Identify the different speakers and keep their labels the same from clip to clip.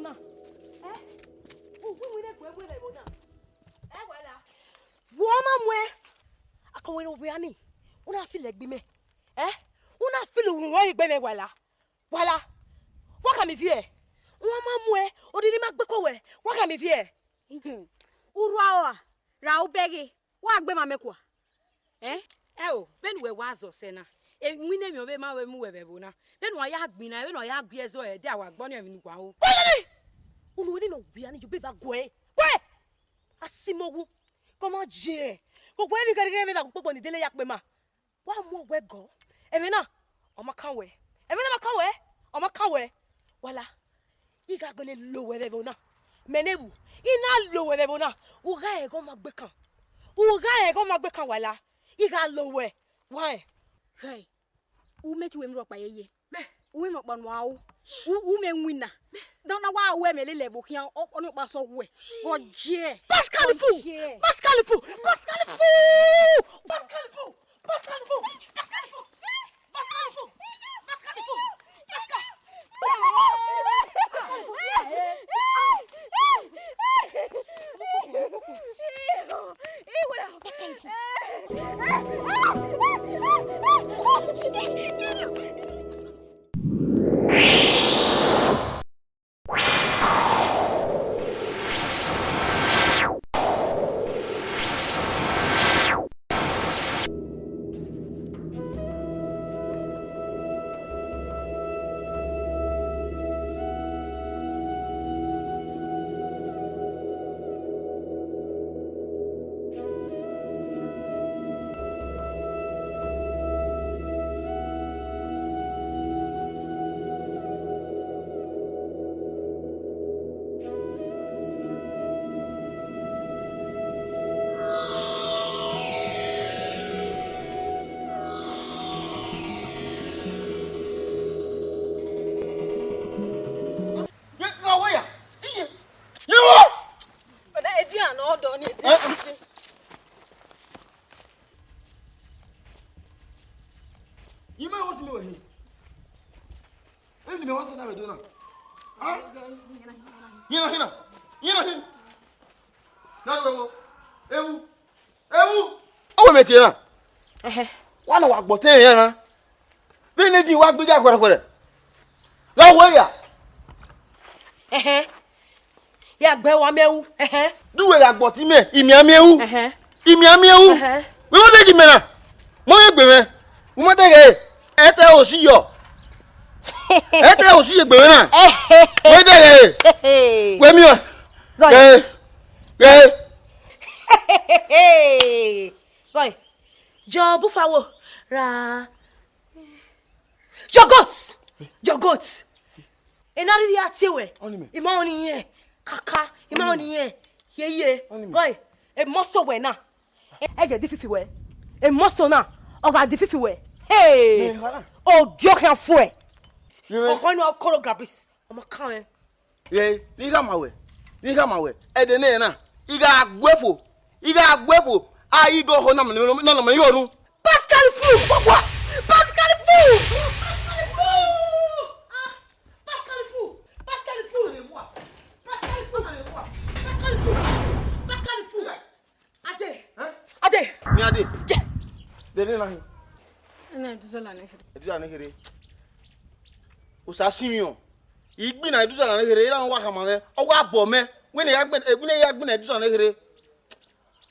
Speaker 1: bona. Eh? We dey bona. Eh wala. Woman mwe. Akonwe no biani. Una feel like bime. Eh? Una feel unwa Igbeme wala. Wala. Waka mi vie. Woman mwe odini magbeko we. Waka mi vie.
Speaker 2: Urwa ra ubege. Wa gbe mamekwa. Eh?
Speaker 1: Oh, ben we wazo sena. E nwine mi obe ma we mu webebo na. Ben wa ya gbina, ben wa ya gbe zo e de awa gbonu mi nugwa ho. Kwani! Unu we no bia ni jo be va gwe. Gwe! Asimowu. Comment je? Ko gwe ni kere me da popo ni dele yakpe ma. Wa mo we go. E me na, o ma kan we. E me na ma kan we. O ma kan we. Wala. Iga gone lo webebo na. Menebu. Ina lo webebo na. Uga e go ma gbe kan. Uga e go ma gbe kan wala. Iga lo we. Why?
Speaker 2: Hey. Umeti we mro pa yeye. Uwe mo panu awo. Ume nwina. Don na wa we me lele bo kian onu pa so we. Oje.
Speaker 1: Pascalifu. Pascalifu. Pascalifu. Pascalifu. Pascalifu. Pascalifu. Pascalifu. Pascalifu.
Speaker 3: You might want to know him. What's the name doing? Huh? You know him. No. Evbu. Oh, me tira. One of what bote yana. Benin di wa gbeja kwere. La wo ya.
Speaker 1: Ya gbe wa mewu.
Speaker 3: Duwe ya gboti me, imi amiewu. Imi amiewu. We mo de gimena. Mo ye gbe me. Wo mo de ge. Ete osiyo. Ete osiye gbe na. We de ge. We mi o.
Speaker 1: Boy. Jo bufawo ra. Your goats. Enari ya tiwe. Ima oni ye. Kaka, ima oni ye. Ye. Boy, e moso we na. E ge dififi we. E moso na. O ga dififi we. Hey. O gyo kan fo e. O ko no koro grabis. O ma kan e.
Speaker 3: Ni ga mawe. E de ne na. Iga agwefo. Ayi go ho na me yonu.
Speaker 1: Pascalifu. Ade.
Speaker 3: Mi ade. Dere na hin.
Speaker 2: Na duzala ne kere.
Speaker 3: Duzala ne kere. Osasinyo. Igbi na duzala ne kere ira wa kama me. O wa bo me. We ne ya gbe na duzala ne kere.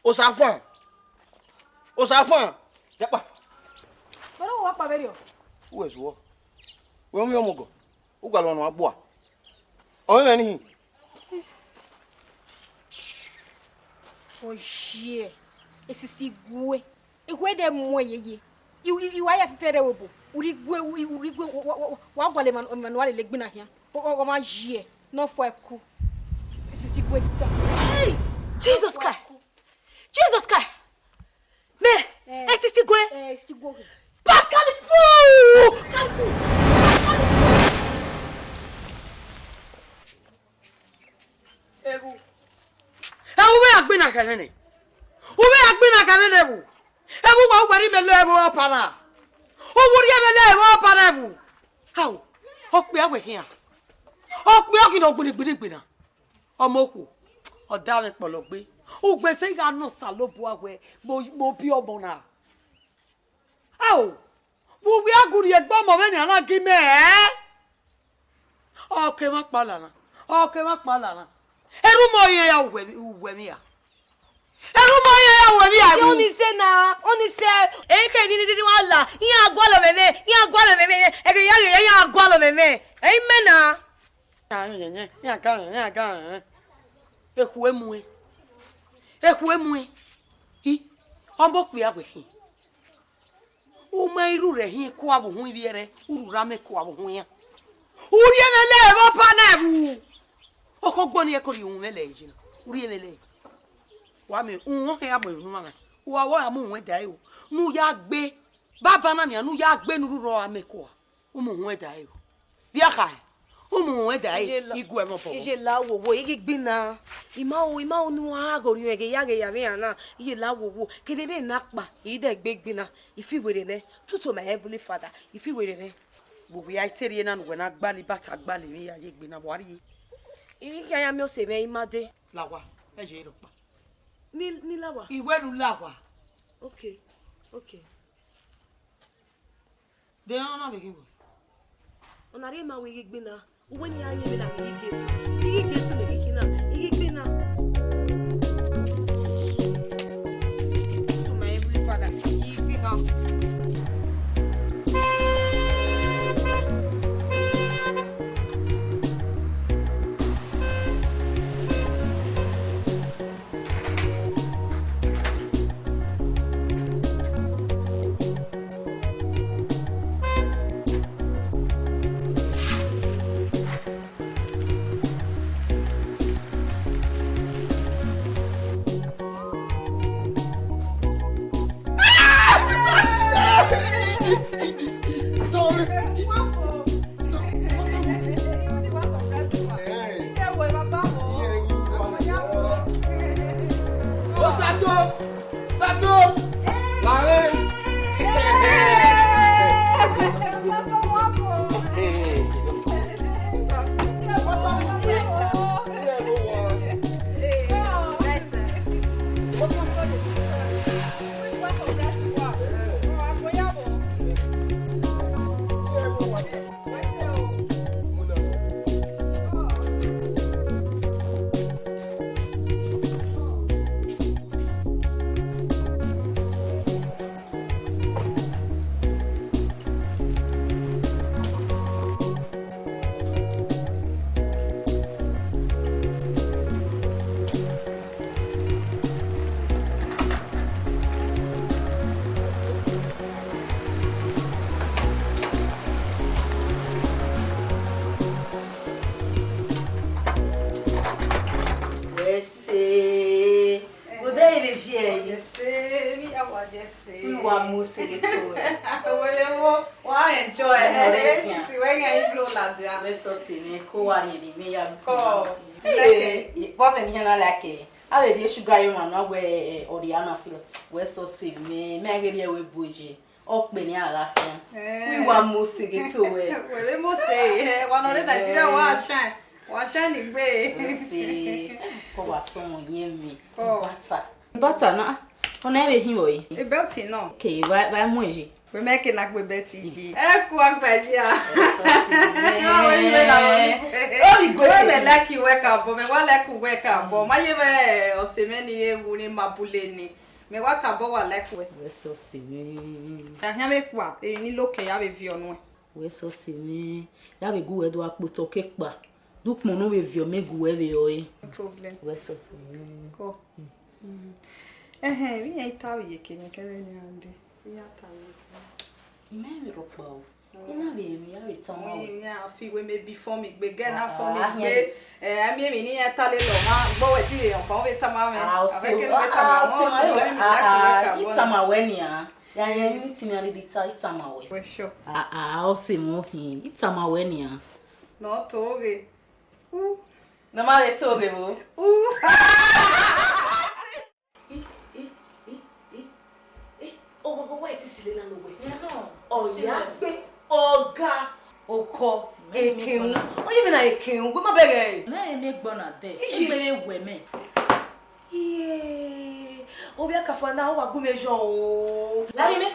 Speaker 3: Osafan. Yapa.
Speaker 2: Baro wa pa berio.
Speaker 3: Wo ezo. We mi omogo. U gwa lo no agbo a. O me ni hin.
Speaker 2: Oje. Estitigue. Ehwe de mo yeye. Iwa ya fefere wobo. Urigwe wa gwale manual legbina hia. O ma jie. No fo eku. Estitigue da.
Speaker 1: Hey! Jesus Christ. Me. Estitigue.
Speaker 2: Estitigue.
Speaker 1: Pascalifu.
Speaker 4: Evbu. Ube agbina kamene. Evbu. Evbu wa gbari melo Evbu opara. O wori melo Evbu opara Evbu. How? O pe awe hia. Okpe oki no gbiri na. Omoku. Oda me pologbe. Ugbe se ga no salobu awe mo bi omo na. Aw. Mo bi aguri egbo mo me ni ana gi me Okay ma pala na. Eru mo ye ya uwe mi ya. Eru mo ye ya uwe mi ya.
Speaker 1: Oni se eke ni wala. Iya agwalo meme. Ege ya agwalo meme. Amen na.
Speaker 4: Ya ka. Ehuemue. I ombo pe agwehin. O ma iru re hin ko abu hun biere. Uru rame ko abu hun ya. Uri emele mo pa na bu. Okogbo ni ekori hun mele ejina. Uri emele. Wa me unwo he amo inu ma. Wa wa amu hun dai o. Nu ya gbe. Baba na ni anu ya gbe nu ro ameko. Umu hun dai o. Bia ka. Umu hun dai igu e mo po.
Speaker 1: Ije la wo igi gbina. Ima o nu agori ege ya me ana. Ije la wo kedere nakpa. Ide gbe gbina. Ifi were ne. Tuto my heavenly father. Ifi were ne. Bubu ya Tiere na Noguan agbali bata agbali mi ya yegbe na wari. Igi ya mi o se me imade.
Speaker 4: Lawa, eje ro pa.
Speaker 1: Ni lawa.
Speaker 4: Iweru lawa.
Speaker 1: Okay.
Speaker 4: De na be kibo.
Speaker 1: Onare ma we igi gbina. Uwe ni anye me na igi gesu. Igi gesu me kikina. Igi gbina. To my heavenly father. Igi gbina.
Speaker 5: Sugar you man we Oriana feel we so see me agere we boje okpe ni ala kan we wa mo sege to we
Speaker 6: mo say one of the Nigeria wa shine Igbe
Speaker 5: see ko wa so yen mi butter na ona be hin oyi
Speaker 6: e belty no
Speaker 5: okay ba mo eji
Speaker 6: we make na gbe belty ji e ku agbaji a we go me like you work up me wa like work up ma ye be o se me ni ewu ni mabule ni me wa ka bo wa like we
Speaker 5: so see me
Speaker 6: ta hia me kwa e ni loke ya be vi onu
Speaker 5: we so see me ya be gu edo apoto kepa du pon no be vi me gu e be oyi
Speaker 6: problem
Speaker 5: we so see me
Speaker 6: ko we ai tawi ye kenya kele ni ande ya tawi
Speaker 5: Ime ropa o. Ina be mi ya retan.
Speaker 6: We ya fi we me before me gbe get na for me gbe ami mi ni ya tale lo ma gbo we ti e on pa we ta ma me abeke me ta ma mo so we mi like
Speaker 5: itama we ni a ya ni ti ni ta itama we.
Speaker 6: We sure.
Speaker 5: O se mo hin itama we ni a.
Speaker 6: No to ge.
Speaker 5: No ma le to ge bo.
Speaker 1: Ogogo wa ti sile na no we. Oh ya gbe oga oko Ekeun. Oye me na ekeun. Go ma bere.
Speaker 5: Me me gbona de. Gbere we me.
Speaker 1: Iye. O bia ka fa na o wa gu mejo o.
Speaker 5: Lari me.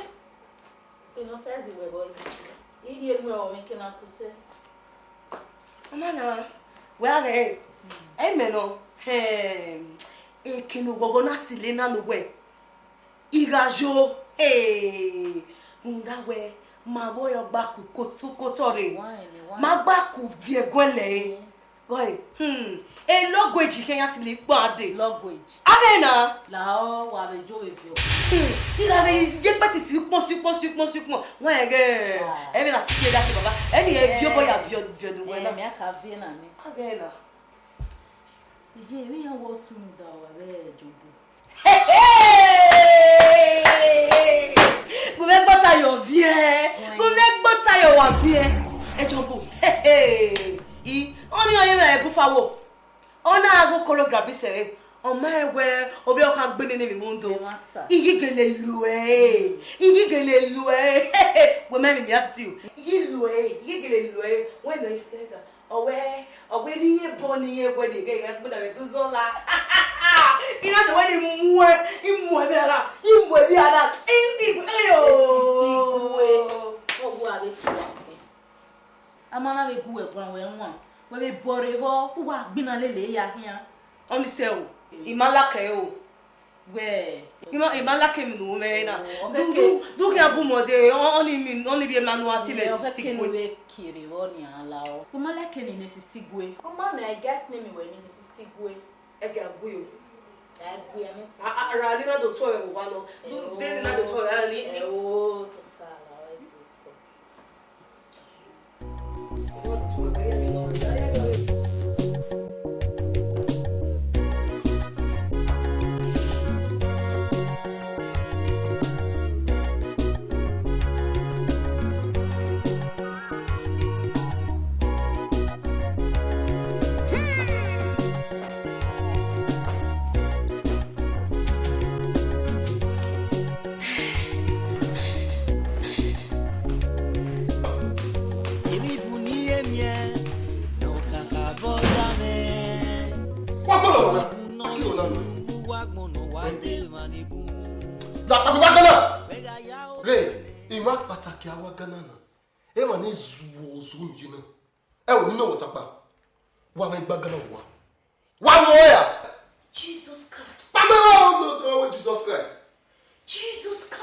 Speaker 5: Tu no says we boy. Ili emu o me kena kuse.
Speaker 1: Mama na. Well eh. Me no. Ekenu gogo na sile na no we. Igajo. Munda we. Ma voyo baku kotore. Ma baku viegwele. Boy. Language Kenya sile bade.
Speaker 5: Language.
Speaker 1: Arena.
Speaker 5: La o wa be jo Evbo.
Speaker 1: Igaze je pati sukmo. Wa ege. Emi na tike dati baba. Eni Evbo boy avio no we na.
Speaker 5: Me aka vie na ni.
Speaker 1: Arena.
Speaker 5: We ya wo Sunu da wa be jobu.
Speaker 1: Go make butter your vie. Go make butter your wa vie. Ejobo. Oni oye me bufawo. Ona ago choreography sere. O ma ewe obi o kan gbe ni mi mundo. Igigele lue. We me mi asitiu. Igigele lue. When the theater. Owe ni ye boni ye we ni ge gbe da me do zola. You know the way imwe bera. Imwe bi ada. Indi eyo.
Speaker 5: O wa be tu. Amana be gu e kwa we nwa. We be borebo wa gbina lele ya hian.
Speaker 1: Oni se o. Imalake o.
Speaker 5: We.
Speaker 1: Imalake mi no me na. Du ki abumode oni bi manual ti me
Speaker 5: sikwe. We kiri woni ala o. Imalake ni Estitigue. O ma na I guess name we ni Estitigue.
Speaker 1: Ege aguyo.
Speaker 5: Aguyo mi ti.
Speaker 1: Ara ni na do to e wa lo. Du de na do to e ni.
Speaker 5: O to sala.
Speaker 1: Jesus Christ.
Speaker 3: No, Jesus Christ.
Speaker 1: Jesus Christ.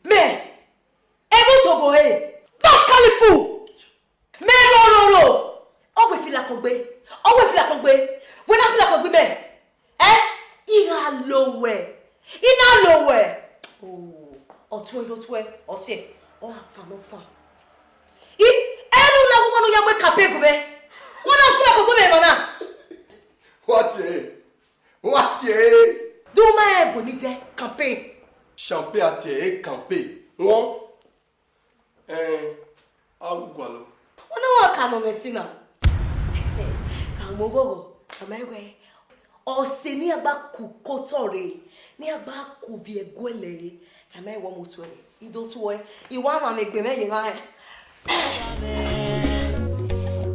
Speaker 1: Me. Able to go eh. Don't califu. Me ro. O we feel like ogbe. When I feel like ogbe me. Ina lowe. Oh, otwe, ose. O afa. Enu na wo no ya we kapego be. Wona feel like ogbe me mana.
Speaker 3: What ye?
Speaker 1: Do my bonite campaign.
Speaker 3: Champagne à tirer camper. Won. Agwalo.
Speaker 1: Wona wa kanu mesina. Amogogo, amewe. Ose ni agba ku kotore. Ni agba ku viegwele. Amewo motwe. Idotwe. Iwa na megbe me yin na.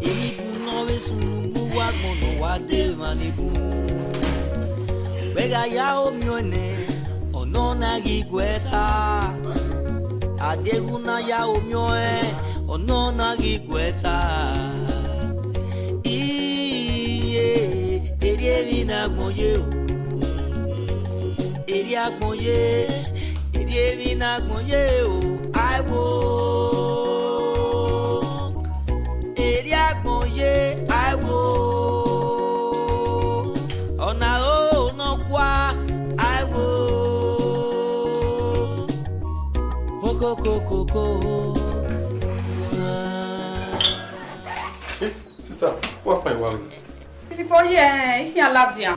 Speaker 7: Ibu no we Sunu wa gbono wa de manibu. Wega ya omione. Ono na gigweta Adeguna ya omioe Ono na gigweta Iye Erie vina gmoye Erie gmoye Erie vina gmoye I walk Erie gmoye I walk Ona o no kwa I walk Coco.
Speaker 3: Hey, sister, what my worry?
Speaker 6: Before here ladia.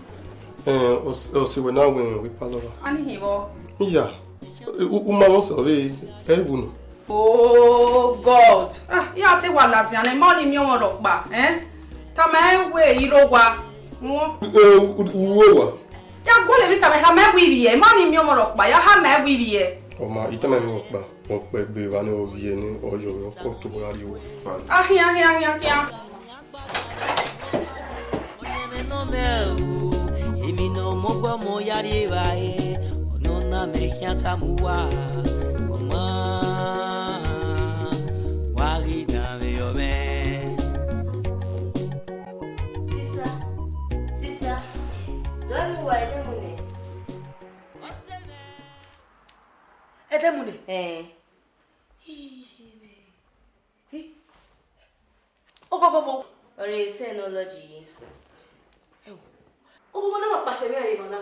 Speaker 3: O se we now when we palova.
Speaker 6: Ani hiwo.
Speaker 3: Yeah. Uma wants to be Evbu.
Speaker 6: Oh God. Ya te wa ladia na money mi won ro pa, Ta ma we iro wa. Won.
Speaker 3: Uwa.
Speaker 6: Ya gole vita me ha me wiwie. Mani mi omoro pa ya ha me wiwie.
Speaker 3: Oma itame mi okpa. Okpe be wa ni owie ni oyo ko to bo ari wo.
Speaker 6: Ahia.
Speaker 7: Emi no mo gbo mo yari ba e. Ono na me hiata muwa. Oma wari na me yo me.
Speaker 8: Sister, don't know why Edemune.
Speaker 4: Edemune.
Speaker 8: Go. Or a technology.
Speaker 4: Oh, never pass away, mana.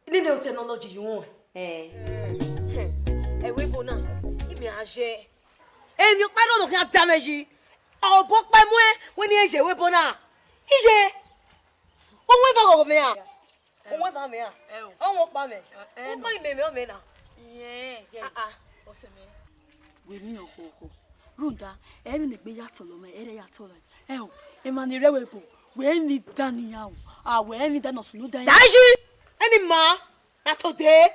Speaker 4: Ni ne technology you want? Webo na. Ibi aje. Mi o paro no kan damage. O bo pe mu e, woni eje webo na. Ije. O we fa go me a. O we fa me a. O wo pa me. O pa me o me na.
Speaker 1: O se me. We ni okoko. Runda, eri ne gbe yato lo me, ere yato lo. E ma ni rewebo. We ni dani ya o. We ni dano Sunu dan.
Speaker 4: Daji. Any ma na today.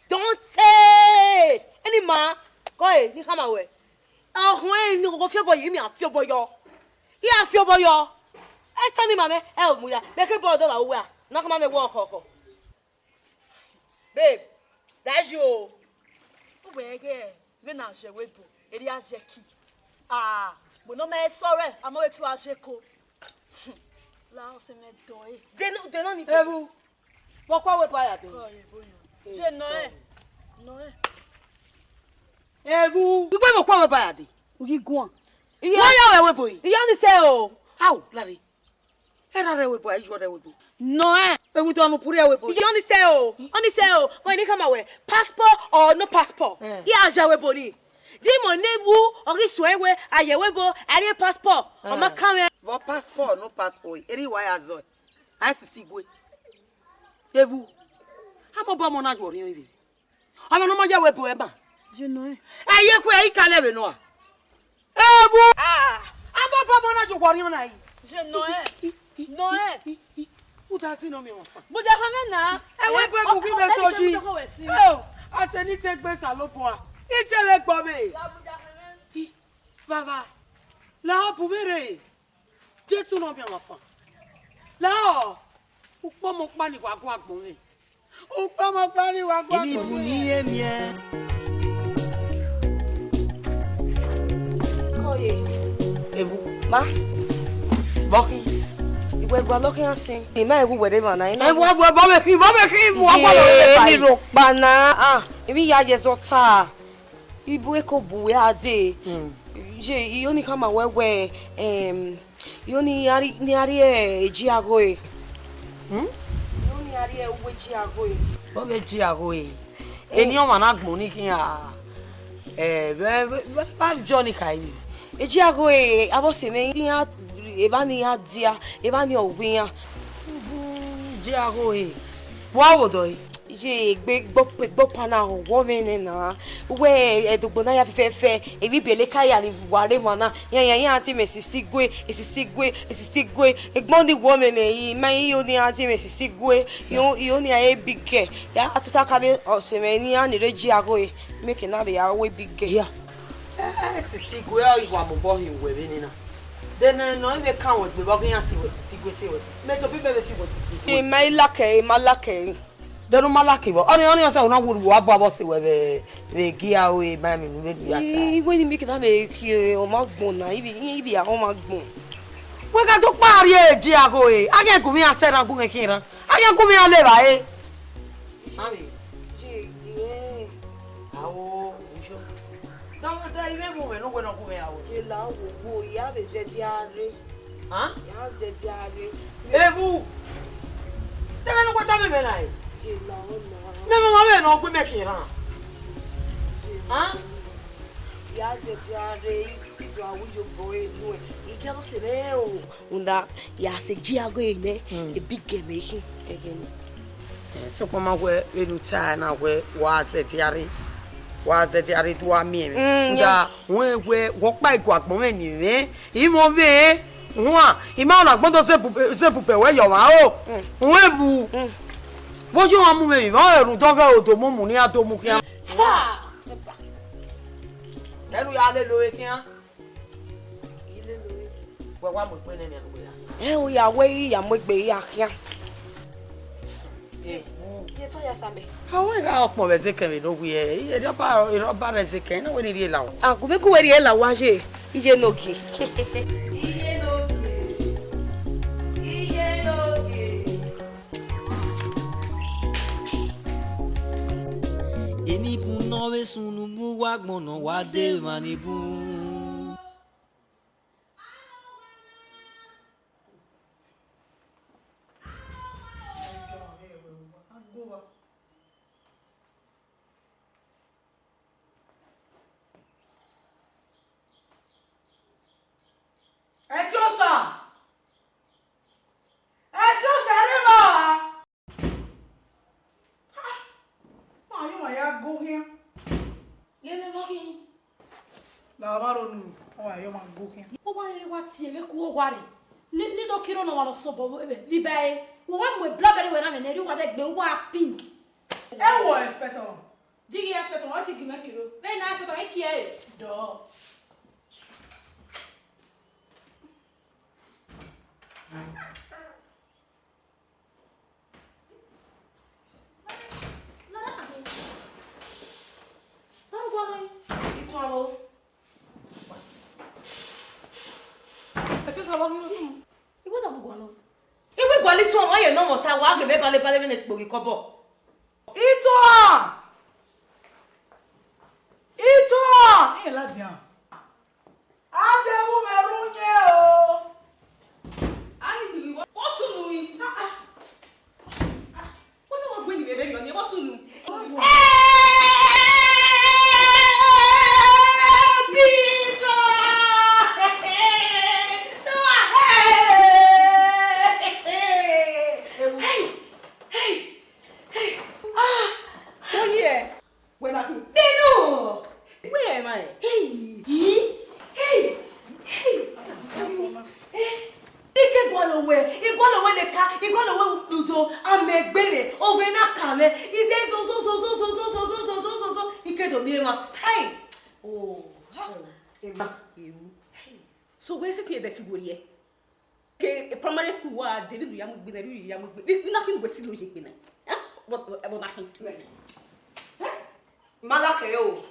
Speaker 4: Don't say. Any ma. Go e, ni come away. Ohun ni go Fiero yi mi a Fiero yo. Ya Fiero yo. E tani ma me, mu ya. Me ke bodo ma wo a. Na come me wo Okha. Babe, that's you.
Speaker 1: Wege, we na je webo. Eri aje ki. Mo no me sorry, amo wetu aje ko. La o se me doe.
Speaker 4: They no need Evbu. What we buy at?
Speaker 1: Je no
Speaker 4: Evbu. You go mo we buy at?
Speaker 1: Ugi guan.
Speaker 4: Why ya we boy?
Speaker 1: You only say oh.
Speaker 4: How, Larry? Era we boy, you what we do.
Speaker 1: No
Speaker 4: We don't put it we boy.
Speaker 1: You only say oh. When you come away, passport or no passport. Ya aje we boni. Di mo newu ori swewe aye webo ari passport. O ma come.
Speaker 4: What passport, no passport. Eri why azo. Estitigue. Evbu. Amo ba mo na jo ri yin. Amo no ma je webo e ba.
Speaker 1: Je no
Speaker 4: Aye ku e kale be no a. Evbu. Amo ba mo na jo ri yin na yi.
Speaker 1: Je no
Speaker 4: Who does no me want?
Speaker 1: Buja kame na.
Speaker 4: We bo ku be soji. Ateni take be salopo a. Itele gbo me. Baba. La bubere. Jesu no me want. La Upo mo pa ni wa gun agbon mi. Upo mo pa ni wa gun
Speaker 7: Emi bu ni emie.
Speaker 4: Koye. Evbu. Ma. Boki. Iwe gba lokin asin. Ma ewu were ma na ina. Ewu bo me ki mo wa lo le
Speaker 1: ni ro pa na. Emi ya je zota. Ibu eko buwe ade. Je iyo ni kama wewe iyo ni ari eji ago e. Iyo ni ari eji ago e.
Speaker 4: Bo be ji ago e. Eni o ma na gbon ni kin a. Ba Johnny kai.
Speaker 1: Eji ago e abose me ya eba ni ya dia, eba ni owin.
Speaker 4: Ji ago e. Wa wo do e.
Speaker 1: Je gbo pana wo me na we edugbo na ya fefe ebi bele kaya ni ware mana yan anti me Estitigue egbon di woman yi ma yi oni anti me Estitigue yo ni aye big ya atuta ka be ose me ni ani reji ago e make na be ya we big
Speaker 4: ya Estitigue o iwa mo bo hin we be ni na then no be kan wo gbe bo kin anti we Estitigue me to be be ti wo Estitigue
Speaker 1: ma lake
Speaker 4: Denu malaki bo. Oni ose una wuru abo abo se we be gia o e ba mi we du ya ta.
Speaker 1: We ni make na me fi o ma gbon na ibi ya o ma gbon.
Speaker 4: We ka to pari eji ago e. Age ku mi ase na gun ekin ran. Age ku mi ale ba e. Mami.
Speaker 1: Je
Speaker 4: Awo njo. Don't tell me we no we no ku me awo.
Speaker 1: ye la wo bo ya be zediare.
Speaker 4: Ha?
Speaker 1: Ya zediare.
Speaker 4: Evbu. Tebe no kwata me na e.
Speaker 1: Je la ona.
Speaker 4: Me mo be no ku me ekin ran. Ha?
Speaker 1: Ya zediare. You are with your boy no. E quero ser eu. Unda ya se diago ine. E big game again.
Speaker 4: So kwa we nu ta na we wa se tiare. wa se ti are to wa mi nga won pa iku agbon eni mi imo be won ima na gbon to se pupe we yo wa o won ebu bo ju wa mu me mi ma eru to ga o to mu ni ato mu kian fa lẹ́nu ya lé lo ekian ilé lo we wa mo pe ne ni agbo ya
Speaker 1: o ya we ya mo gbe ya kian
Speaker 4: ye
Speaker 1: to ya sambe
Speaker 4: àwọn ga opo be se kemi no wi e ro ba re se ken na we ni ri la
Speaker 1: ah go be ku we ri e la wa je ije nogi
Speaker 7: Emi bu no we sunu mu wa gbono wa de manibu.
Speaker 2: Tiere ku ogware ni do kiro no wano so bo Vbeo wo wa mo blackberry we na me ri wa de gbe wa pink
Speaker 6: e wo expector
Speaker 2: digi expector what give me kiro be na expector e ki e do
Speaker 1: Iwe gwali tu on ye no mota wa ge be bale me ne kpori kobo.
Speaker 6: Ito! E la dia. Ade wu merunye o.
Speaker 1: Ani ni wo sunu yi. Wo no wa gbe ni bebe mi o ni wo sunu. So where is it the figure here? Okay, primary school wa David ya mo Gbere ri ya mo Gbere. Ni na kin go si lo je pe na. What na kin? Malake o.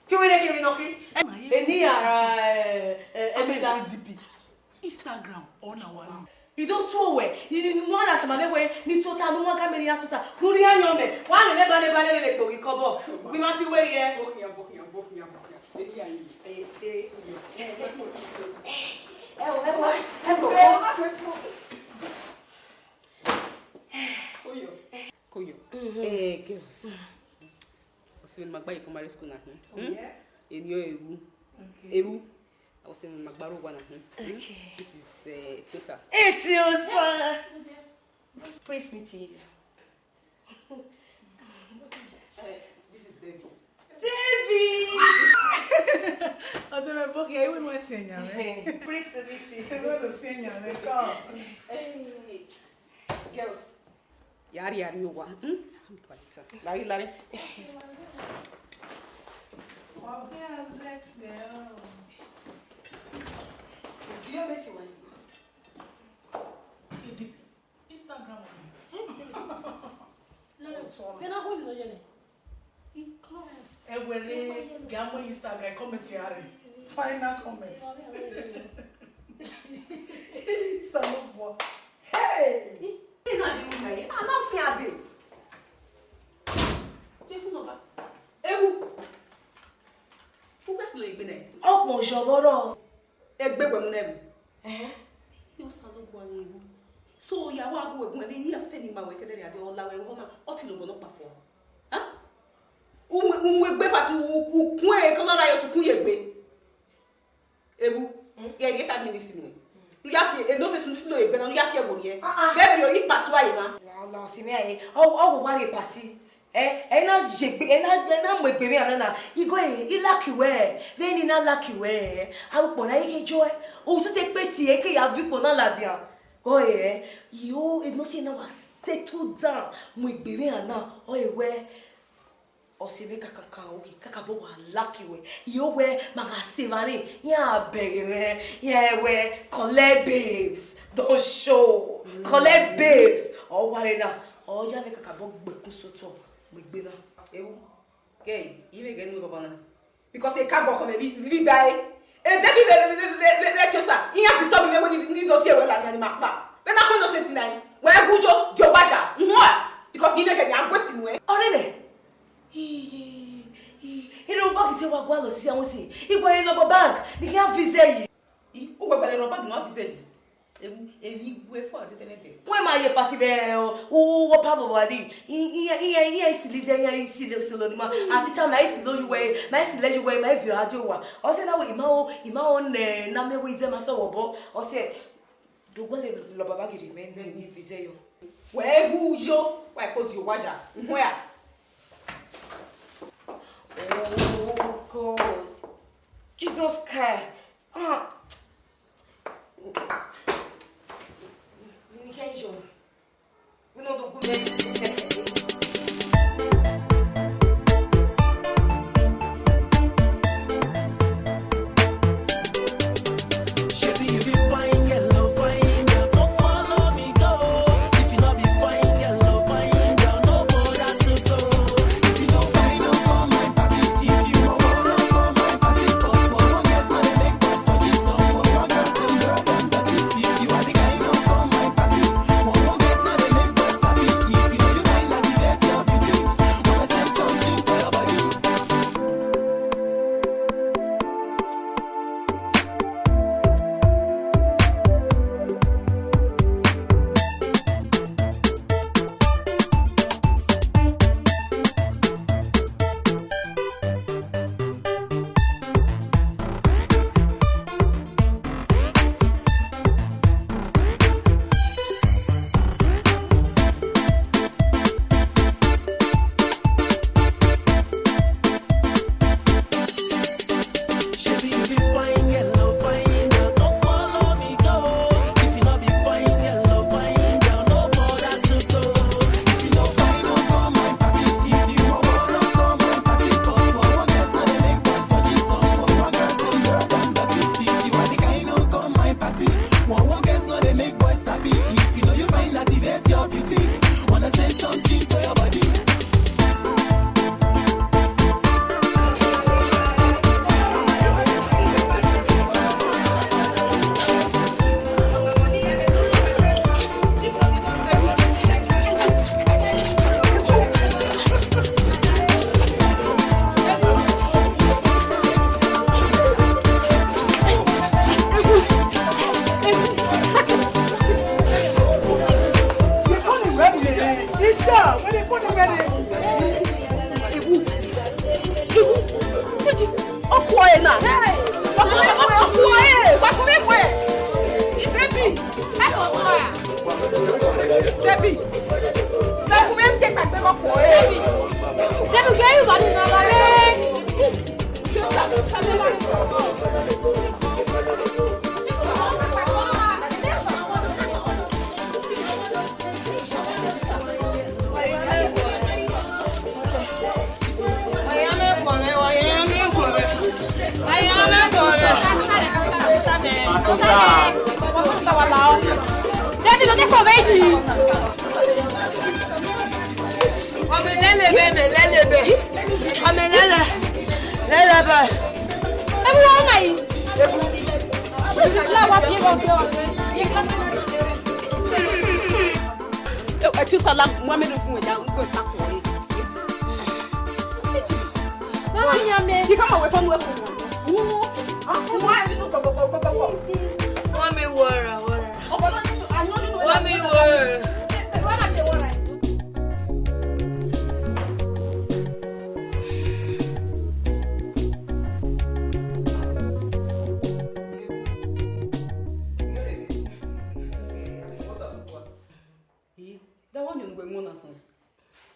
Speaker 1: Ki we dey no ki? Eni ara emeda DP.
Speaker 6: Instagram on our
Speaker 1: You don't throw away. You know that man way ni total no one can me ya total. No ri anyo me. Wa le bale me ko kobo. We ma fi we here. Bokia. Eni ayi. E say Koyo. Girls. Ose magba primary school na. Eni o ewu. Ewu. Ose magbaro gwa na. Okay. This is Tiosa. Tiosa. Praise me to you. This is Debbie.
Speaker 6: Ate me boki e we no senya me.
Speaker 1: Praise to meet you.
Speaker 6: E we no senya me come.
Speaker 1: Girls. Yari owa. Lari.
Speaker 6: Wow, yes, Vbeo.
Speaker 1: Do you bet one?
Speaker 6: Instagram.
Speaker 2: Pena ho mi no je ne.
Speaker 6: Gamma Instagram comment Tiere. Final comment. Hey!
Speaker 1: I'm not saying I did. Just no. Evbu. Who was Legemah? Oh, mon joboro. Gbere mo nebu. You salo gwa ni Evbu. So ya wa go egun ni afeni ma we kedere ade ola we ho na otilo go no pa fo. Ugbe pati ukun e kan lora yo tukun yegbe. Evbu. Ye get admin you have to no say sunu yegbe na you have to go here. Bebe yo yi paso ayi ma.
Speaker 5: La si me aye. O worry party.
Speaker 1: na jegbe na mwebebe anana igo lucky we then na lucky we awo na ike joy o to te pe ti eke ya vi pona ladia go yo it no say na was settle down mwebebe ana o ewe o se be kaka oki kaka bo wa lucky we yo we magase mani ya bere yeah we collect babes don't show collect babes o ware na o ya me kaka bo gbeku soto Gbere.
Speaker 6: Ewu. Okay, even get no baba na. Because e ka bo come vi bai. E je bi be chosa. You have to stop me when you need to tear well at any mapa. When I no say sinai. We gujo jo waja. Because you get am question we.
Speaker 1: Orele. Iro bag ti wa gwa lo si awon si. Igwe lo bag. Ni kan visa yi.
Speaker 6: O we gba lo bag no visa yi. Ewu we for the tenete.
Speaker 1: When my party there, what probably silize silonima. At the time I see you way, my silly way, my view at you. Or say now ima on name with them as so or say, do well lobagiri men then visa.
Speaker 6: Where gujo? Why could you waja? Where?
Speaker 1: Oh God. Jesus Christ. We know the good.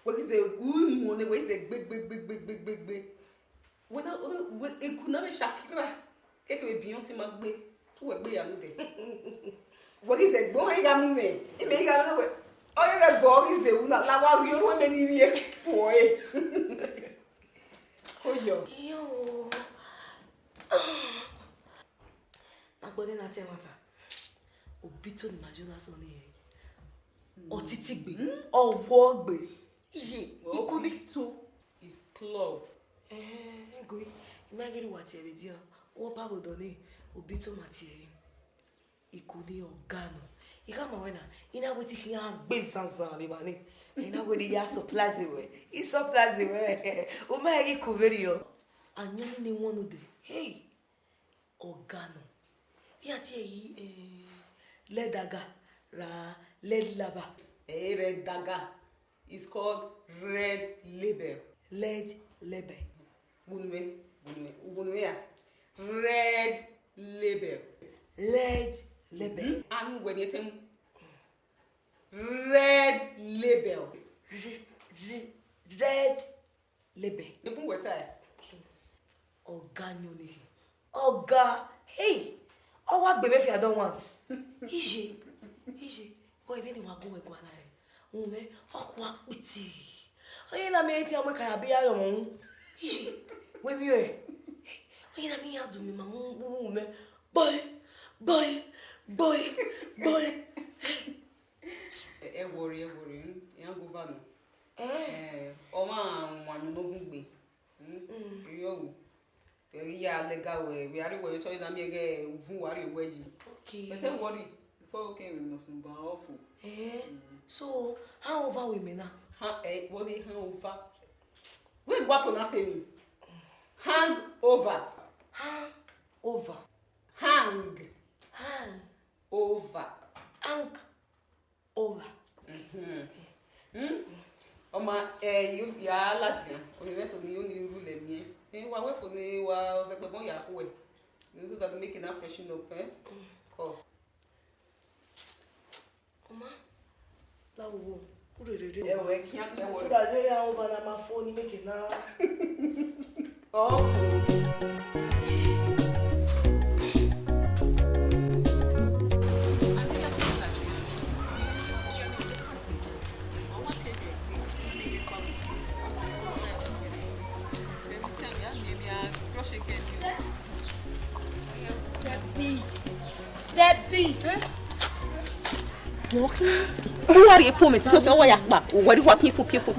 Speaker 6: What is a good morning? What is a big. When I could never shakira. Get a Beyonce Magbe to a bay another. What is a boy? It may have no way. Oh, you're a boy is a not lava real women in here. Boy. Oh, yo.
Speaker 4: Agbọ́dé na temata. Obito ni majuna soni. Otitigbe. Ọwọ́gbe. Iye.
Speaker 6: Ikudito is club.
Speaker 4: Ngoi. Imagine what you do. O babo doni. Obito matiere. Ikudi ogano. Ikama wena. Ina weti hiya bezanzan bebani. Ina wedi ya so plaziwe. It's so plaziwe. O ma egi kuverio. Anyani ne one of the. Hey. Ogano. Yati ledaga ra ledlaba.
Speaker 6: Red dagger is called red label.
Speaker 4: Lead label.
Speaker 6: Gunwe. Red label.
Speaker 4: Lead label.
Speaker 6: And when you tell red label.
Speaker 4: Red label.
Speaker 6: You put what I?
Speaker 4: Ogano ni. Oga. Hey. Oh, what baby if I don't want? Ije. Why be wa go egwa na e? Ume, okwa piti. Oye na me ti amwe kan abi ayo mo. Ije. We mi e. Oye na mi adu mi ma mu me. Boy.
Speaker 6: Worry. Yan go ba no. O ma wan no gbe. Yo. Yeah, legal way. We are going to tell you that me again. Who are you, wedgie?
Speaker 4: Okay.
Speaker 6: But don't worry. Before we came, we know some awful.
Speaker 4: So, how over women now?
Speaker 6: What be hangover? We go up on us saying hangover.
Speaker 4: Hang over.
Speaker 6: Hang over. Oma you ya Latin. O le so ni o ni rule mi. Wa we for ni wa o se pe bon ya ko e. So that make enough freshen up, Call.
Speaker 4: Oma. La wo. Urere.
Speaker 6: We can't
Speaker 4: So that they are over na my phone make it now.
Speaker 2: Debbie.
Speaker 6: Who are you for me? So what yakba? What do you want me for people?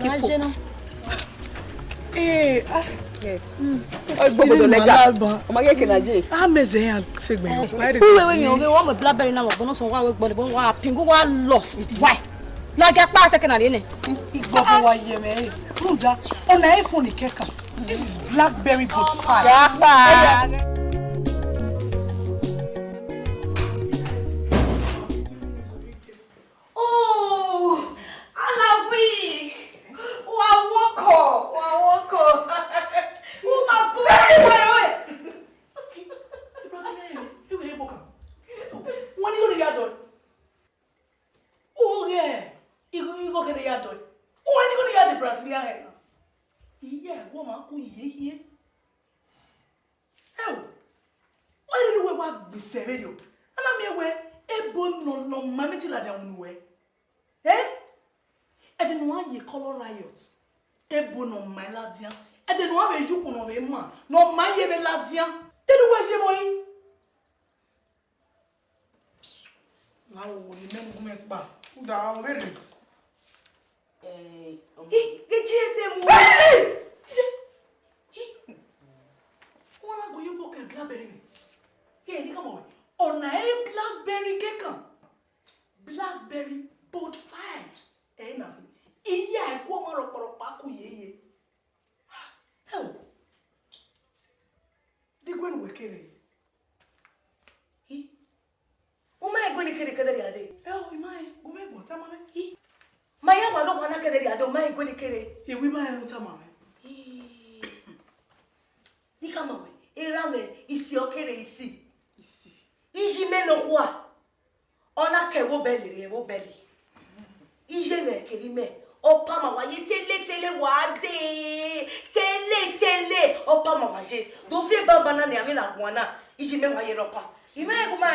Speaker 6: Gbogbo lega. O ma yeke na je.
Speaker 9: Ameze ya segbe.
Speaker 2: Who we me one with blackberry now but no so wa we gbon wa pingu wa lost. Why? Na get pa secondary ni.
Speaker 9: Igbo wa ye me. Ruda, on na iPhone keka. This is BlackBerry Boot 5.
Speaker 6: Yakba.
Speaker 9: Evbo no my ladian. E de no ave ju kuno be ma. No my ye be ladian. Te do wa je boy. Na wo ni men go me pa. Da o vere.
Speaker 4: Ge GSM.
Speaker 9: Ona go you book BlackBerry me. Hey, ni come on. Ona e BlackBerry kekan. BlackBerry Boot 5. Na. Iya e ko mo roporopa ku yeye. Hell. Di gwen we kere.
Speaker 4: O ma e gwen kere kadari ade.
Speaker 9: We mai, go me go ta mame.
Speaker 4: Ma ya wa lo wana kadari ade o ma e gwen kere.
Speaker 9: We mai no ta mame.
Speaker 4: Ni kama we. Era me isi okere isi. Iji me no kwa. Ona ke wo beli re wo beli. Ije me ke bi me.
Speaker 6: Opa mawaye tele wade. Tele opa mawaje. Do fe bambana ne amina gwana. Iji me waye ropa. Ime kuma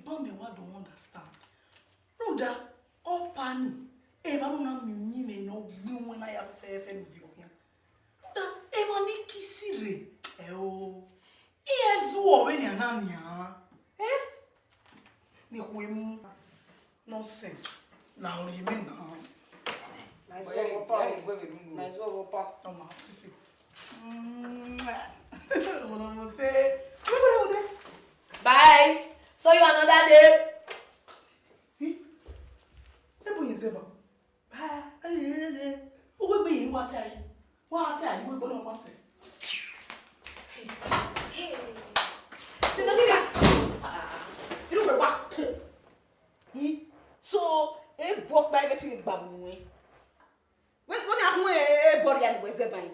Speaker 9: Bombe wa don't understand. No da opa ni. Manu na mini me no gbe won na ya fe no vi ohia. No da mani kisire. Iyezu o we ni anamia. Ni kwemu nonsense. Na ori me na.
Speaker 6: Mais wo opa.
Speaker 9: Oh ma, see.
Speaker 6: Bye. So you another day.
Speaker 9: Evbu yezeba. Bye. Uwe be yin what are you? We bono ma se. Hey. You know what?
Speaker 6: So, broke by betting bamu. When I body and was there.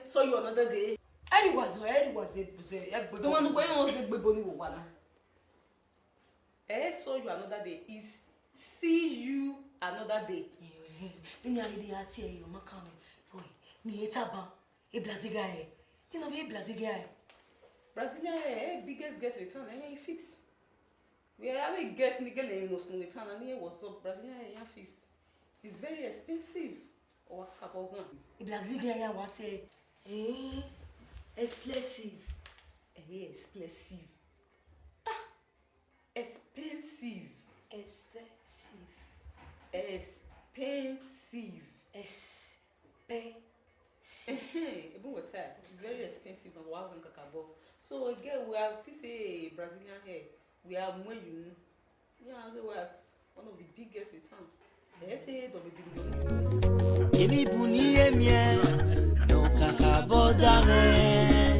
Speaker 6: So you another day.
Speaker 1: Eddie was the
Speaker 6: one who went the baby one. So you another day is see you another day.
Speaker 1: When you're in the tea, you're macane. Boy, me etaba, a blazigare. You know, be blazigare.
Speaker 6: Brazilian biggest guest return, and fix. We have a guest nigga in no Sunu return, and here was so Brazilian fix. It's very expensive. Or about one.
Speaker 1: A blazigare, what expensive.
Speaker 6: Expensive. It's very expensive and wow and kakabo. So again we have say Brazilian hair. We have more you. Yeah, we was one of the biggest in town.
Speaker 7: Emi buni emie no kakabo dame.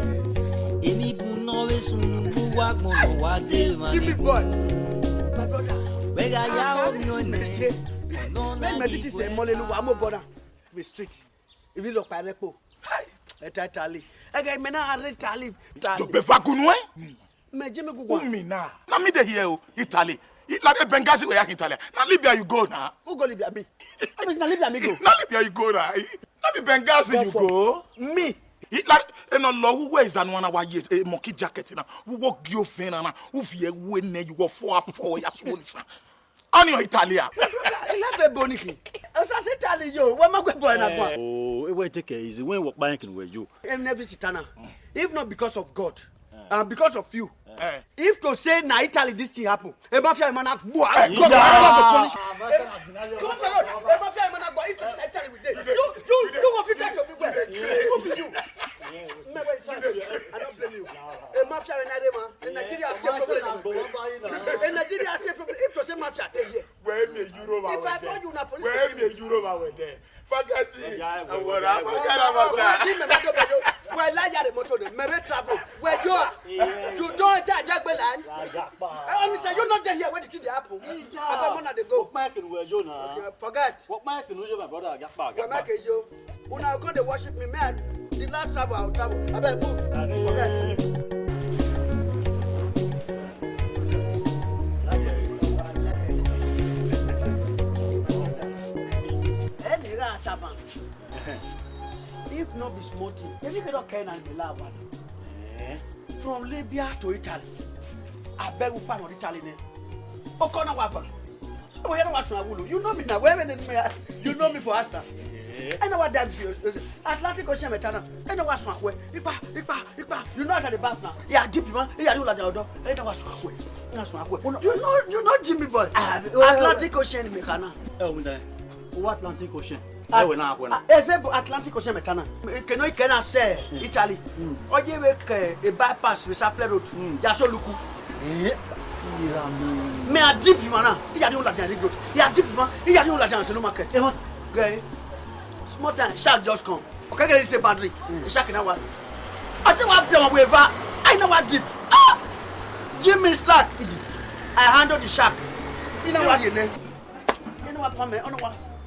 Speaker 7: Emi buno we sunu wa gbono wa de ma.
Speaker 3: Jimmy boy.
Speaker 7: My brother. Wega ya o mi one. No na
Speaker 3: me titi se molelu wa mo border. We street. If you look by the po. Tali. Again, me na Tali.
Speaker 10: To be fakunwe?
Speaker 3: Me Jimmy Gugwa.
Speaker 10: Me na. Na me dey here Italy. Like Benghazi we yak Italy. Na Libya you go now.
Speaker 3: Who go Libya me? I mean na Libya me go.
Speaker 10: Na Libya you go now. Na be Benghazi you go.
Speaker 3: Me.
Speaker 10: Like no law where is that one our years a monkey jacket na. Who walk you fin na. Who fear when you go 4 ya so. On your Italia.
Speaker 3: Let's boniki. I say Italy yo. Where am I going na go?
Speaker 11: Oh, it will take it easy. When work bank in where you.
Speaker 3: I'm never sitana. If not because of God, and because of you. If to say na Italy this thing happen, a mafia man go. Come on, a mafia man go. If to Italy with them, you go fit to be where? Who be you? Never I don't blame you. A mafia in Nigeria say problem. In Nigeria say problem. If to say mafia, here.
Speaker 10: Where me Europe?
Speaker 3: If I told you na police.
Speaker 10: Where me Europe were there? Forget it. Forget about that.
Speaker 3: Where lie the motor, maybe travel. Where you are, you don't enter Gbere. I only say you're not there here. Where did it happen? About one they go. Forget.
Speaker 11: What man can you my brother get back?
Speaker 3: What man you? When I go to worship me, man. The last travel I'll travel. I better move. Forget. If not be smoking, if you cannot carry on the lab from Libya to Italy, I beg you find Italy. Okha wafa. Oh, you know what? You know me now. Where you know me for Asta. I know what that is. Atlantic Ocean metana. I know what's wrong. Ipa. You know how the bath now. Yeah, deep man. Yeah, you like the other. I know what's wrong. You know Jimmy boy. Atlantic Ocean metana.
Speaker 11: Oh, what Atlantic Ocean?
Speaker 3: Except Atlantic Ocean metana. Can you cannot say Italy? Or you make a bypass with Sapler Road. Yaso Luku. Me a deep man. He had no Latin road. He had deep man. He had no Latin market. Okay. Small time, shark just come. Okay, get this boundary. Shark in what? I don't want them waiver. I know what deep. Jimmy slack. I handle the shark. You know what you name? You know what Pame? I know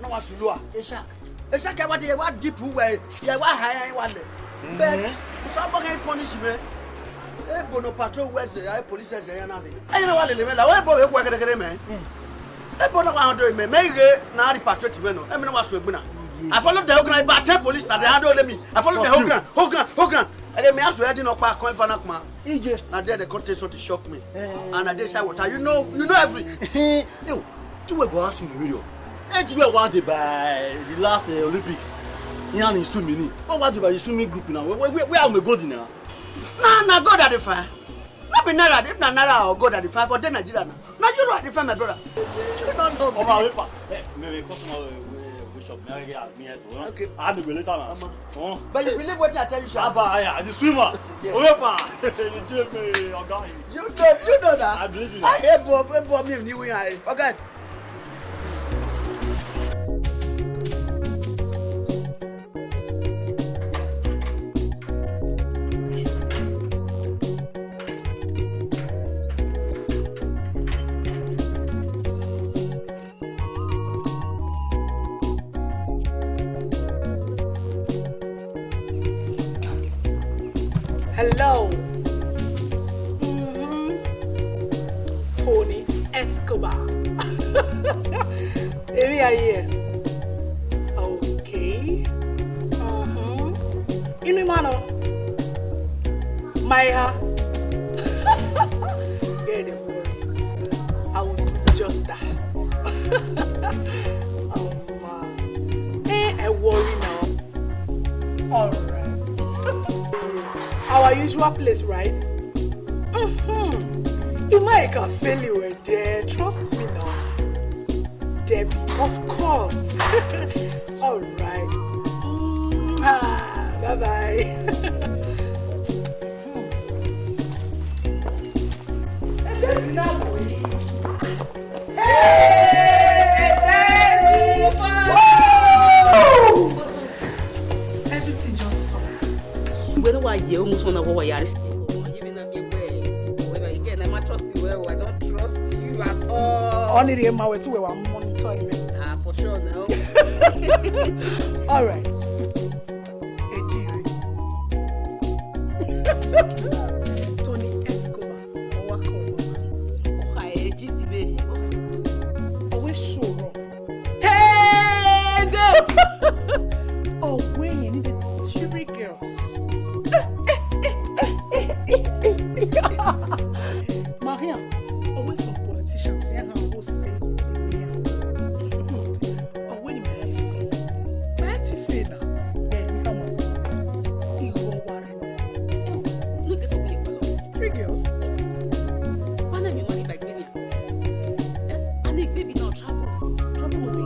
Speaker 3: what Zulua. A shark. A shark. What deep way? Yeah, what high one day. But somebody punish me. Bono patrol where's the police says I know what the level. I want to work at the man. Evbo no handle me. Mege na repatriate me no. E me no was Egbuna. I follow the Hogan, but 10 police that they handle me. I follow the Hogan. And me ask where did not pack coin for Nakma. EJ, and there the contest to shock me. And I did say what you know everything.
Speaker 11: You were going to video. And you were wanted by the last Olympics. Here in Sumini. What wanted by the swimming group now? Where am I going now?
Speaker 3: Nah, God at the fire. Not be Nara, if not Nara or God at the fire for Nigeria. Now you are the fire, my brother. You don't know.
Speaker 11: Oh, my paper. Maybe customer. Okay. I'll be later now.
Speaker 3: But you believe what I tell you, Shabba?
Speaker 11: I the swimmer. You
Speaker 3: know that.
Speaker 11: I believe you.
Speaker 3: I hate Bob me new way. Okay.
Speaker 9: Hello. Tony Escobar. Here we are here. Okay. Inimano. Maya. Get the word. I will do just that. I worry now. All right. Our usual place, right? You might can fail you were there. Trust me now. Debbie, of course. All right. Bye-bye. Everything just so.
Speaker 6: Whether why you almost want to go where you are even a me way. Whether again, I might trust you well. I don't trust you at all.
Speaker 9: Only the way to where I'm monitoring.
Speaker 6: For sure now.
Speaker 9: All right. Tony Escobar.
Speaker 6: Okha, just the way.
Speaker 9: Always so wrong.
Speaker 6: Hey, girl.
Speaker 9: Oh, wait, you need 3 girls. Maria, always some politicians here now who say oh, wait a minute. That's a favor. Yeah, come on.
Speaker 6: Look at what you
Speaker 9: 3 girls.
Speaker 6: One of you money back Benin. And the baby now travel with me.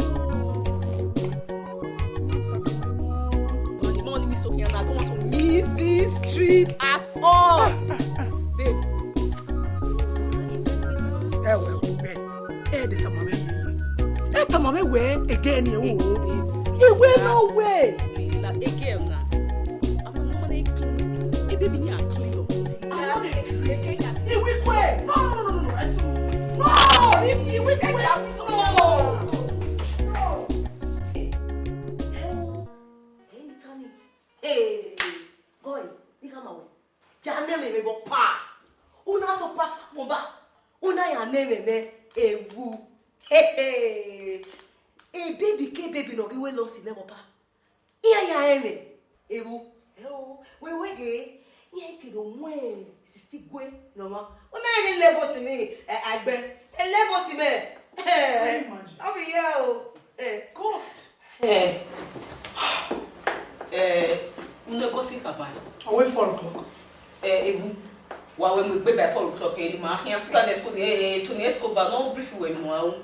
Speaker 6: Money, Miss Sophia, and I don't want to miss this street at all. Babe.
Speaker 9: Mama, where again? You will no way.
Speaker 6: Again, now. I'm not going to clean. A baby near clean up.
Speaker 9: I'm not going to clean. It will quit. No. It will quit.
Speaker 4: Hey, boy, you come away. Jane me go pa. Una so pass bomba. Una ya name me Evbu. Hey. A baby no we lost in them pa. Ya eme. Evbu. Hello. We ge. Nye ke do mwe. Estitigue no ma. O me level si me. Ugben. E level si me. Hey. I'll be here. God. Hey.
Speaker 6: Negocie capaz.
Speaker 9: Away 4 o'clock.
Speaker 6: Evbu. Wa we mu gbe by 4 o'clock e ma hian so na Tony Escobar no brief we mu awu.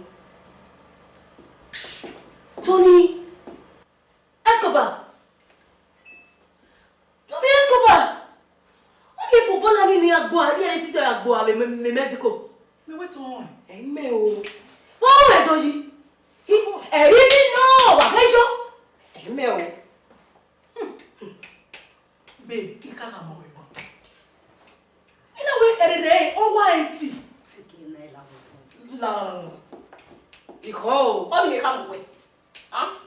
Speaker 4: Tony Escobar. Tony Escobar. Only footballer ni agbo adi e si so agbo ave me Mexico.
Speaker 9: Me wait on.
Speaker 4: Me o. Oh me doji. He ni no wa fejo. Me o.
Speaker 9: Babe, you can't come away. In a way, every oh, why empty? La.
Speaker 6: Iho, all you come away.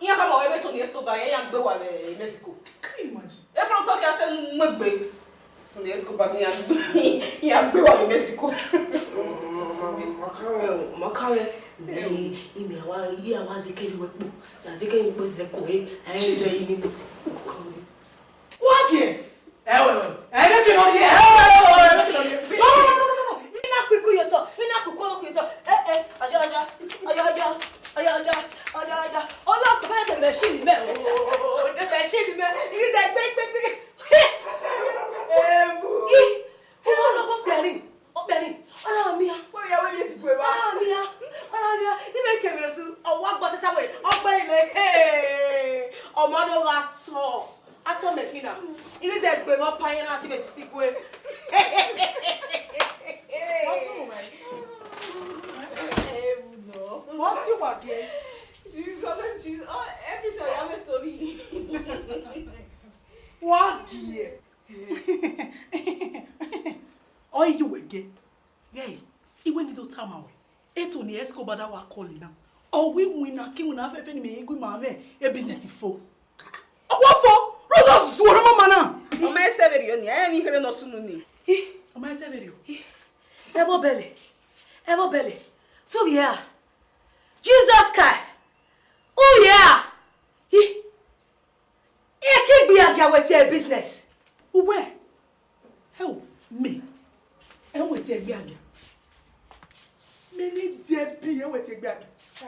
Speaker 6: You come away to the Escobar, and go away in Mexico.
Speaker 9: Can you imagine?
Speaker 6: If I'm talking, I said, Mugbe. To the Escobar, and go away in Mexico.
Speaker 4: Macare.
Speaker 9: Imi awa yi awa zikeli wepo. Na zikeli wepo zeko ayenze imi. Wage. Ewe. Ene no ye. No. Ina kwiku yoto. Ina kukolo kito. Aja. Ola pe de machine me. The machine me. Is that big. Evbu. Who no go Benin? O Benin. Ala mia. Where ya we ti gbe wa? Ala mia. You make me so. O wa gbo tesa we. O gbe ile. Hey. O ma no wa so. Ato me hina. Is that gbe mo pan na ti be stick we. What's wrong, man? No. What's your again? She's every time I have a story. What gear? Oh, you again? Yay, even you don't tell me. It's only Escobar that we're calling now. Oh, we win a king when I've any me good mammy, a business is full. Oh, what for? No, that's what I'm man. Oh, my Severio, I am here no Sunu. Oh, my Severio. Evbo belly. So, yeah. Jesus Christ. Oh, yeah. He can't be a guy with your business. Where? Help me. And with your bag. Many dear be with your bag. I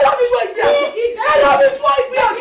Speaker 9: love it right there. I love it right there.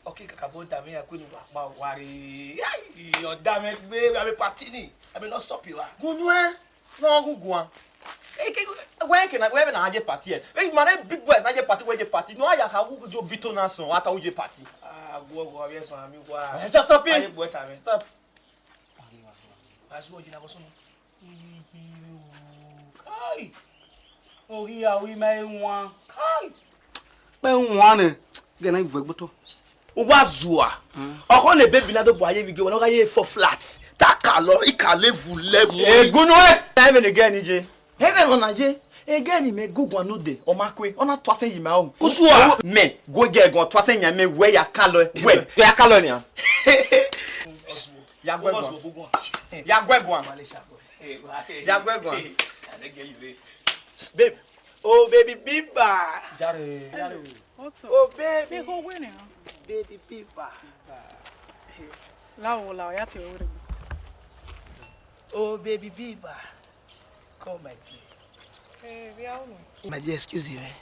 Speaker 9: Okay, kakabo dami akuni wa wari. Your dame Gbere, I be party. I be not stop you.
Speaker 11: Gunwe, no Guguan. When can I we na aje party? We man big boy na aje party we je party. No aya ka wo jo bito na so ata wo je party.
Speaker 3: Go yes so ami wa.
Speaker 11: Just stop it.
Speaker 3: Aye boy time. Stop. Asu ojina boso no.
Speaker 11: Kai. Ori a wi mai nwa. Kai.
Speaker 3: Pe nwa ne. Gena ivu egboto. Wazua. Okho le baby na do bo aye video no ye for flat. Takalo ikalevu lemu.
Speaker 11: Egunwe. Even again ije. Even on aje. Again me Guguan no dey. O makwe. Ona twasen yima o.
Speaker 3: Usua.
Speaker 11: Me go ge gon twasen yame we ya kalo. We ya kalo ni an. Ya gwegwan. Ya gwegwan. Ya gwegwan.
Speaker 3: Babe. Oh baby biba.
Speaker 11: Jare.
Speaker 3: Oh baby.
Speaker 9: Me go win it.
Speaker 3: Baby biba.
Speaker 9: La ya te ore.
Speaker 3: Oh baby biba. Come my dear. My dear, excuse me.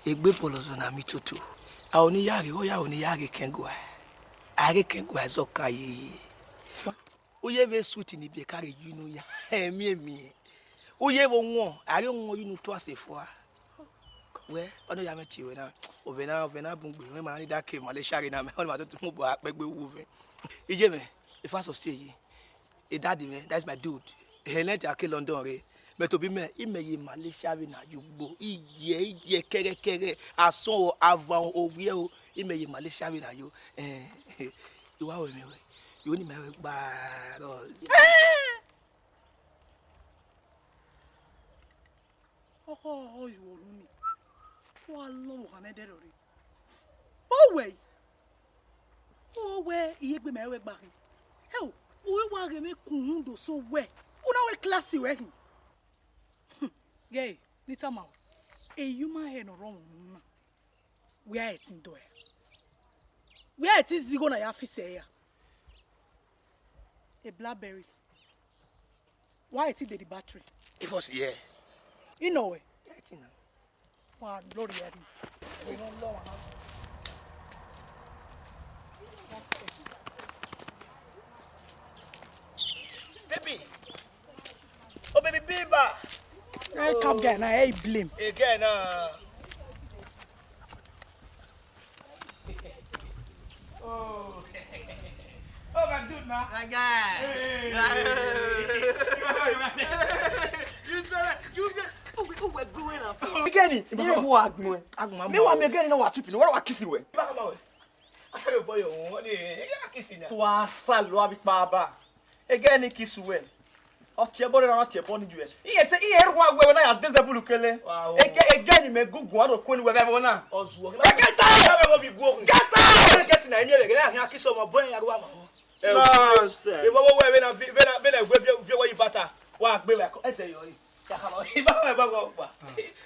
Speaker 3: Egbe polozo na mi tutu. A oni yari o ya oni yari kengwa. Ari kengwa zoka yi. Oye ve sweet ni bi kare yunu ya. Emi. Oye wo won, ari won yunu to asefo a. We ono ya meti we na. Ovena bungbe we ma ni da ke Malaysia re na me. Ono ma to mu bo apegbe wu fe. Ije me, if I so stay yi. E daddy me, that's my dude. He let ake London re. Me to be me, imeye Malaysia we na Ugbo. Iye kere ason avant owie o. Imeye Malaysia we na yo. You wa we me we. You ni me we gba ro.
Speaker 9: Oh, you will me. What long can I do? Oh, way. Iyegbeme we gba. Hell, we wa re me kundo so we. Una we classy we. Gay, little mouth. A human hair no wrong. We are eating do. We are eating zigo na ya fise ya. a blackberry. Why is it the battery?
Speaker 10: If was here.
Speaker 9: You know it. Wow, glory to we don't know.
Speaker 3: Baby. Oh, baby, baby.
Speaker 9: Hey, come again. Hey, blame.
Speaker 3: Again, Oh, my dude, now.
Speaker 11: My guy.
Speaker 3: You we're growing up.
Speaker 11: Again, you who are going. Me want me again no what tripping. What wa kiss we?
Speaker 3: Back my way. I tell you boy, you kissing now.
Speaker 11: To asalo abi baba. Again kiss we. O tie body na tie body ju e. Iye ru wa we na ya desable kele. Again me gugu aro ko ni we be na.
Speaker 3: Ozuo. Get out. Get out. Get na emi e na ahia kiss o mo boy ya ru ama ho.
Speaker 11: Master.
Speaker 3: E wo we na gwe we bata. Wa gbe we ko ese yo yi. Ya ka lo. Iba ba go pa.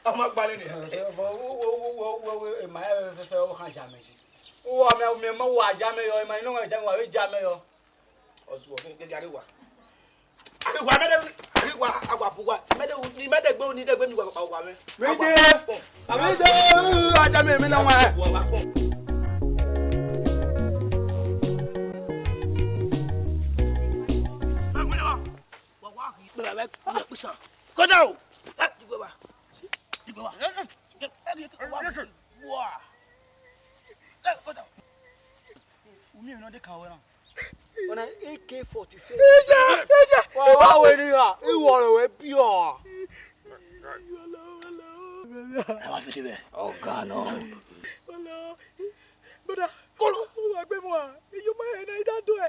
Speaker 3: Ama gba le ni.
Speaker 11: Wo ma fe o kan jame ji. O me mo wa jame yo, ma ino jame wa we jame yo.
Speaker 3: Ozuo ke gari wa. Agwa agwa pugwa. Mede gbe oni de gbe mi wa wa me.
Speaker 11: Mede ajame mi na wa.
Speaker 3: Go down. You go back. You go back. Wow. Go down.
Speaker 11: Umi no de kan we na. Ona AK-47.
Speaker 3: Wa we ni ha. Iwo re we bi o. I want to be. Oh God no.
Speaker 9: Hello. Brother. Kolo. Wa gbe mo. You my na ida do e.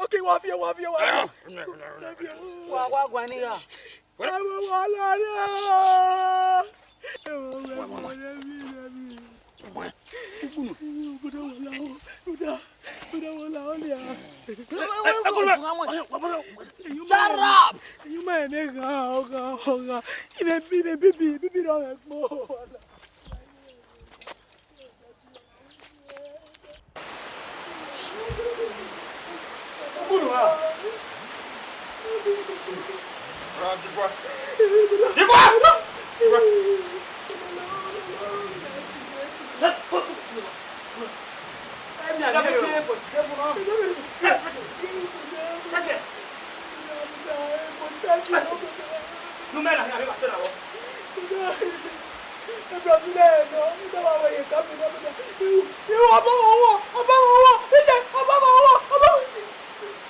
Speaker 9: Okay, wa fi.
Speaker 11: Wa gwa ni ha.
Speaker 3: Shut up!
Speaker 9: You man, Okha. Baby, don't go.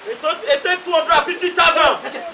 Speaker 11: It's 250,000.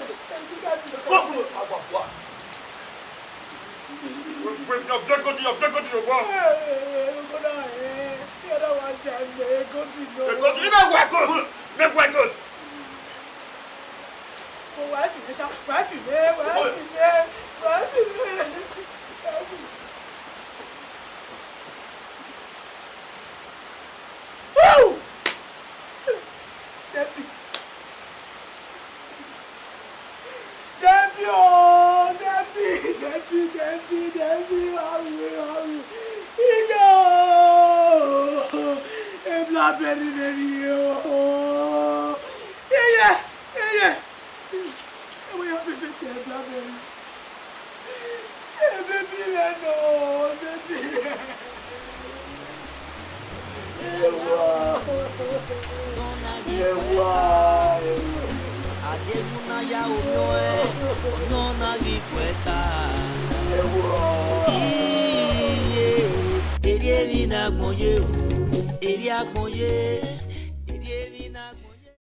Speaker 7: Eri agbonye